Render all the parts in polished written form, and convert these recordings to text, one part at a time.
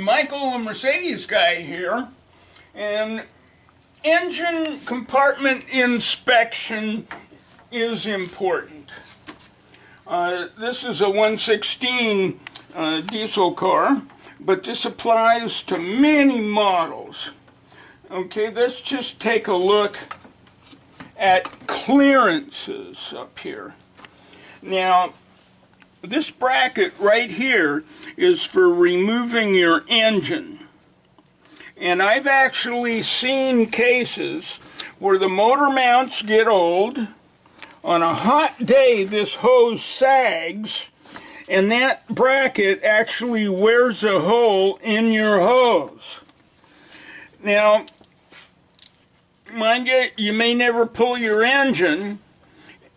Michael, the Mercedes guy here, and engine compartment inspection is important. This is a 116 diesel car, but this applies to many models. Okay, let's just take a look at clearances up here. Now, this bracket right here is for removing your engine. And I've actually seen cases where the motor mounts get old. On a hot day, this hose sags, and that bracket actually wears a hole in your hose. Now, mind you, you may never pull your engine.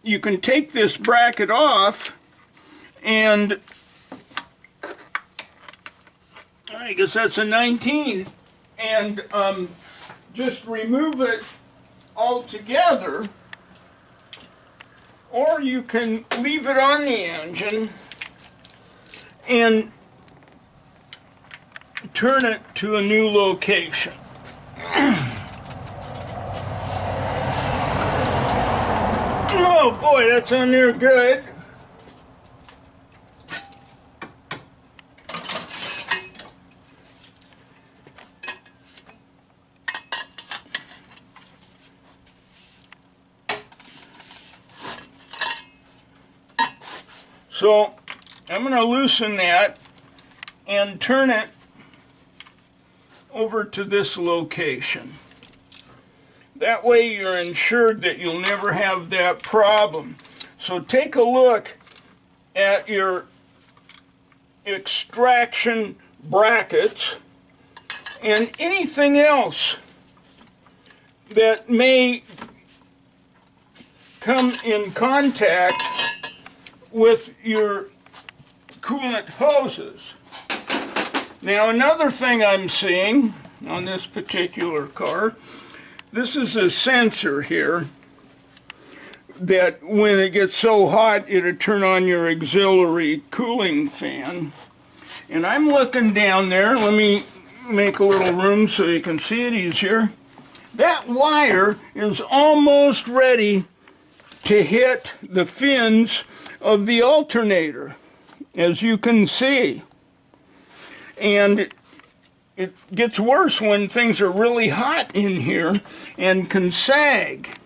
You can take this bracket off, and I guess that's a 19, and just remove it altogether, or you can leave it on the engine and turn it to a new location. Oh boy, that's on there good. So I'm going to loosen that and turn it over to this location. That way you're ensured that you'll never have that problem. So take a look at your extraction brackets and anything else that may come in contact with your coolant hoses. Now, another thing I'm seeing on this particular car, this is a sensor here that when it gets so hot it'll turn on your auxiliary cooling fan. And I'm looking down there, let me make a little room so you can see it easier. That wire is almost ready to hit the fins of the alternator, as you can see. And it gets worse when things are really hot in here and can sag.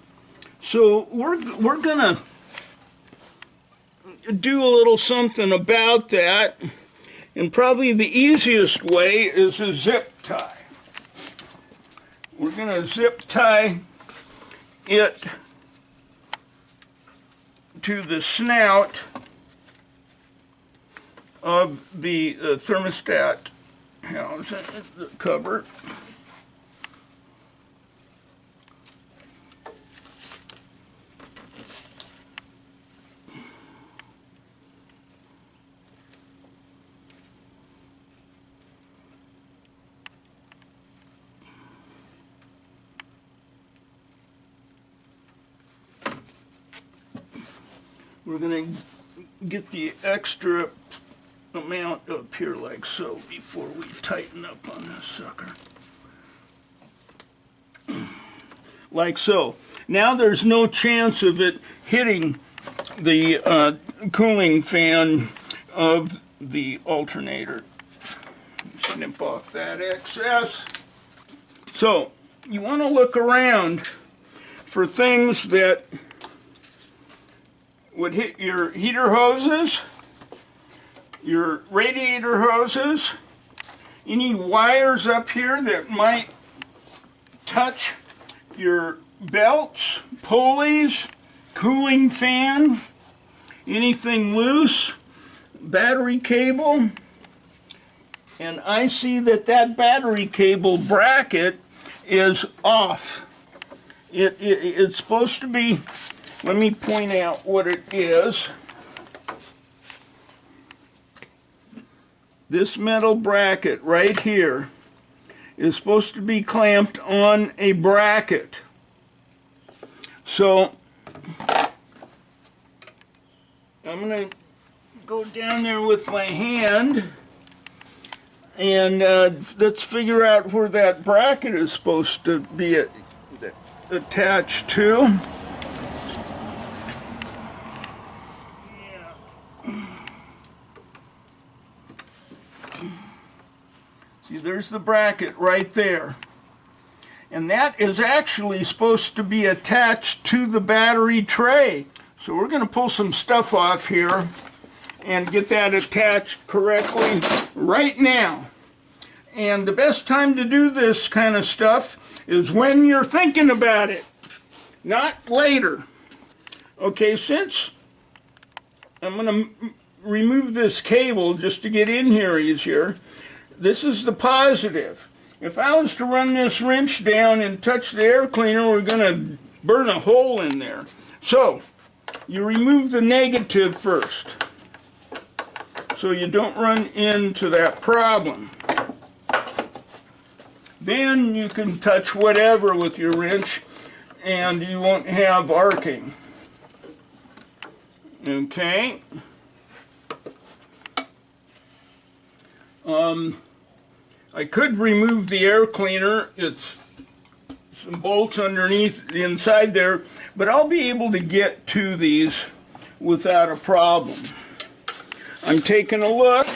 So we're gonna do a little something about that, and probably the easiest way is a zip tie. We're gonna zip tie it to the snout of the thermostat housing, the cover. We're going to get the extra amount up here like so before we tighten up on this sucker. Like so. Now there's no chance of it hitting the cooling fan of the alternator. Snip off that excess. So you want to look around for things that would hit your heater hoses, your radiator hoses, any wires up here that might touch your belts, pulleys, cooling fan, anything loose, battery cable. And I see that that battery cable bracket is off. It's supposed to be, let me point out what it is. This metal bracket right here is supposed to be clamped on a bracket. So I'm going to go down there with my hand And let's figure out where that bracket is supposed to be attached to. See, there's the bracket right there. And that is actually supposed to be attached to the battery tray. So we're going to pull some stuff off here and get that attached correctly right now. And the best time to do this kind of stuff is when you're thinking about it, not later. Okay, since I'm going to remove this cable just to get in here easier, this is the positive. If I was to run this wrench down and touch the air cleaner, we're going to burn a hole in there. So, you remove the negative first, so you don't run into that problem. Then you can touch whatever with your wrench, and you won't have arcing. Okay. I could remove the air cleaner. It's some bolts underneath the inside there, but I'll be able to get to these without a problem. I'm taking a look,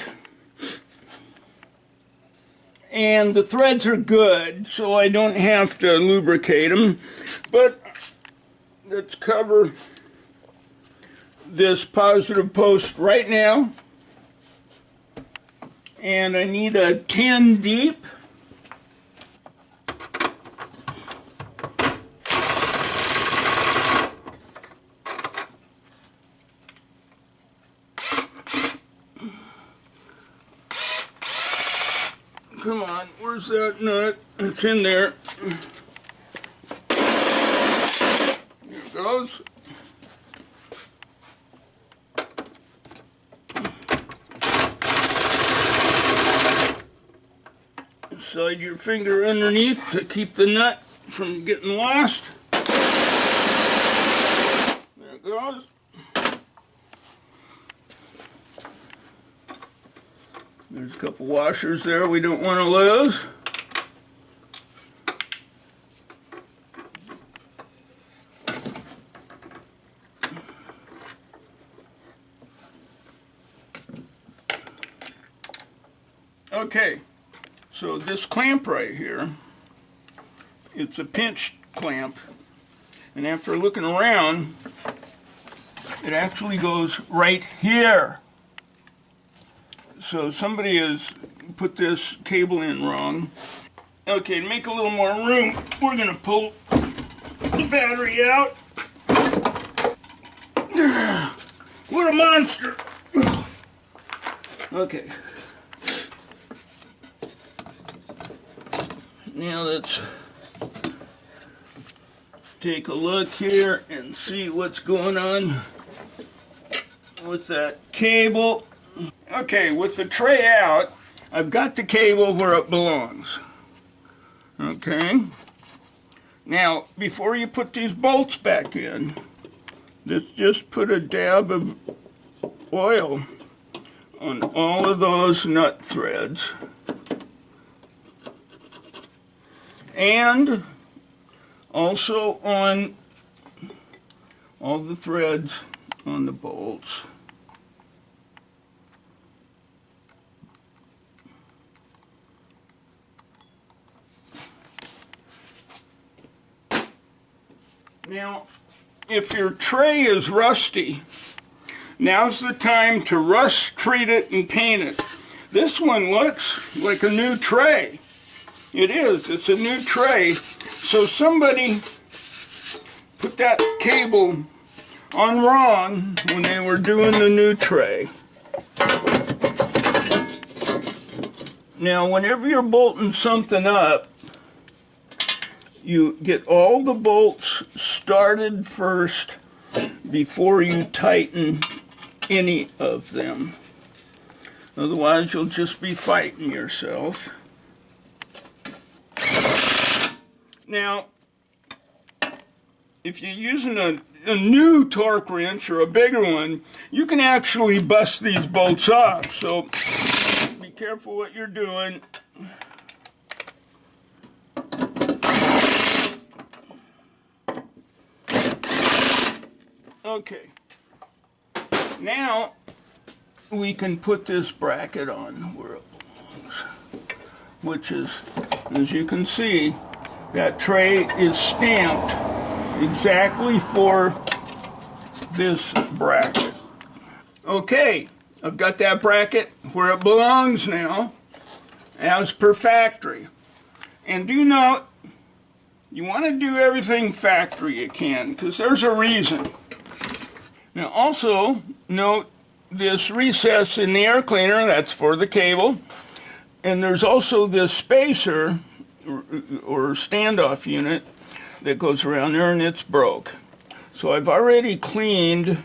and the threads are good, so I don't have to lubricate them, but let's cover this positive post right now. And I need a 10 deep. Come on, where's that nut? It's in there. There it goes. Slide your finger underneath to keep the nut from getting lost. There it goes. There's a couple washers there we don't want to lose. Okay. So this clamp right here, it's a pinch clamp, and after looking around, it actually goes right here. So somebody has put this cable in wrong. Okay, to make a little more room, we're going to pull the battery out. What a monster! Okay. Now let's take a look here and see what's going on with that cable. Okay, with the tray out, I've got the cable where it belongs. Okay. Now, before you put these bolts back in, let's just put a dab of oil on all of those nut threads. And also on all the threads on the bolts. Now, if your tray is rusty, now's the time to rust treat it and paint it. This one looks like a new tray. It is. It's a new tray. So somebody put that cable on wrong when they were doing the new tray. Now, whenever you're bolting something up, you get all the bolts started first before you tighten any of them. Otherwise, you'll just be fighting yourself. Now, if you're using a new torque wrench or a bigger one, you can actually bust these bolts off. So be careful what you're doing. Okay. Now we can put this bracket on where it belongs, which is, as you can see, that tray is stamped exactly for this bracket. Okay, I've got that bracket where it belongs now, as per factory. And do note, you want to do everything factory you can, because there's a reason. Now also, note this recess in the air cleaner, that's for the cable. And there's also this spacer, or standoff unit, that goes around there, and it's broke. So I've already cleaned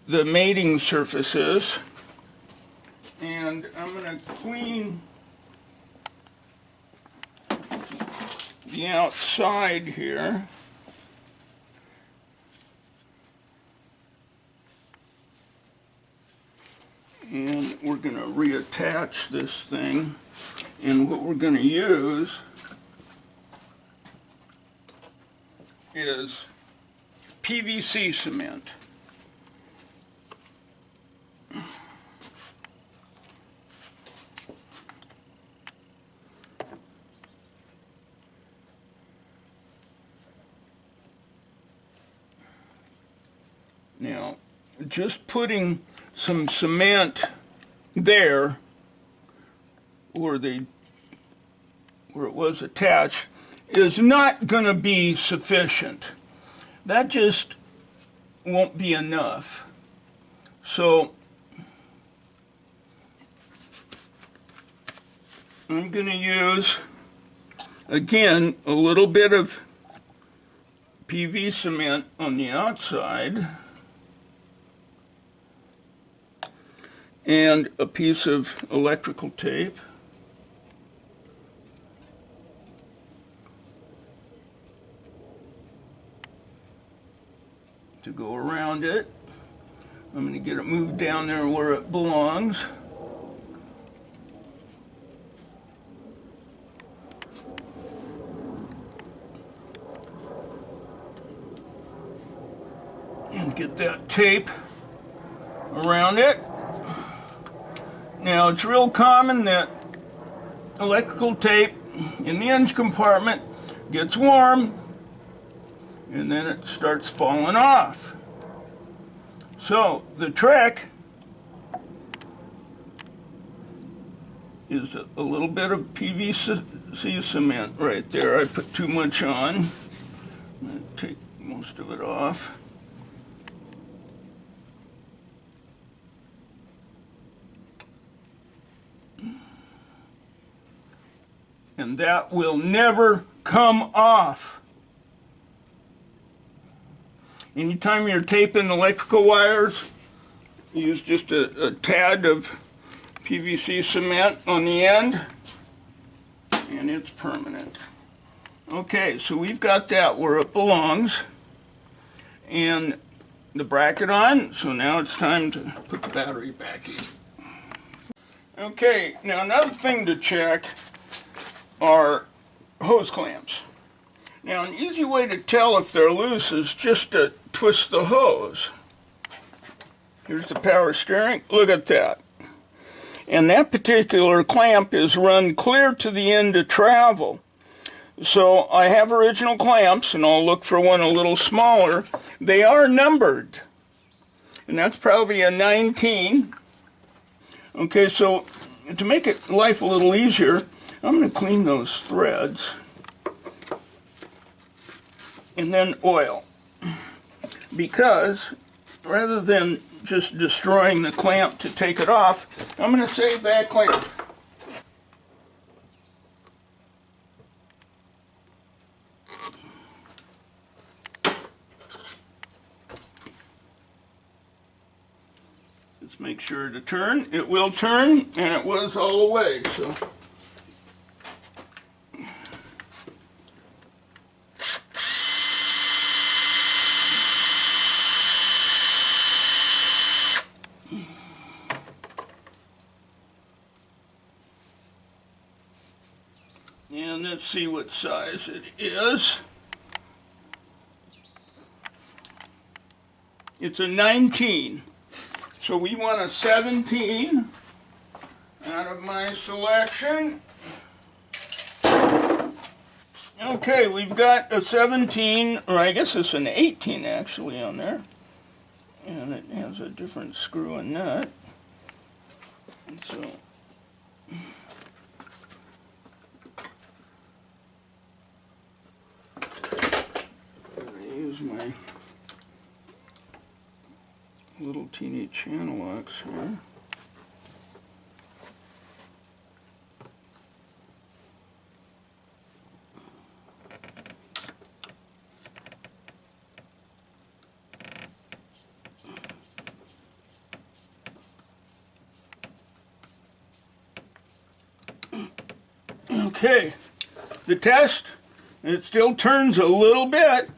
the mating surfaces, and I'm going to clean the outside here. And we're going to reattach this thing, and what we're going to use is PVC cement. Now, just putting some cement there where it was attached is not going to be sufficient. That just won't be enough. So I'm going to use, again, a little bit of PV cement on the outside and a piece of electrical tape. To go around it. I'm going to get it moved down there where it belongs. And get that tape around it. Now, it's real common that electrical tape in the engine compartment gets warm and then it starts falling off. So the trick is a little bit of PVC cement right there. I put too much on. I'm going to take most of it off. And that will never come off. Anytime you're taping electrical wires, use just a tad of PVC cement on the end, and it's permanent. Okay, so we've got that where it belongs, and the bracket on, so now it's time to put the battery back in. Okay, now another thing to check are hose clamps. Now, an easy way to tell if they're loose is just to twist the hose. Here's the power steering. Look at that. And that particular clamp is run clear to the end of travel. So I have original clamps, and I'll look for one a little smaller. They are numbered, and that's probably a 19. Okay, so to make it life a little easier, I'm going to clean those threads. And then oil, because rather than just destroying the clamp to take it off, I'm going to save that clamp. Let's make sure to turn. It will turn, and it was all the way. So. And let's see what size it is. It's a 19. So we want a 17 out of my selection. Okay, we've got a 17, or I guess it's an 18 actually on there. And it has a different screw and nut. And so I'm going to use my little teeny channel locks here. Okay, the test, it still turns a little bit,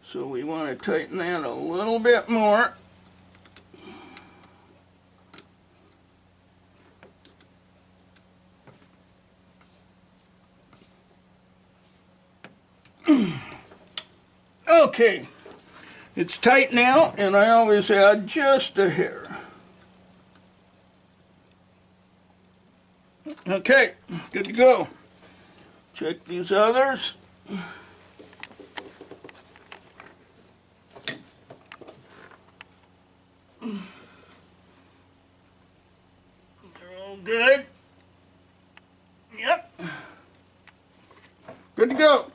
so we want to tighten that a little bit more. Okay, it's tight now, and I always add just a hair. Okay, good to go. Check these others. They're all good. Yep. Good to go.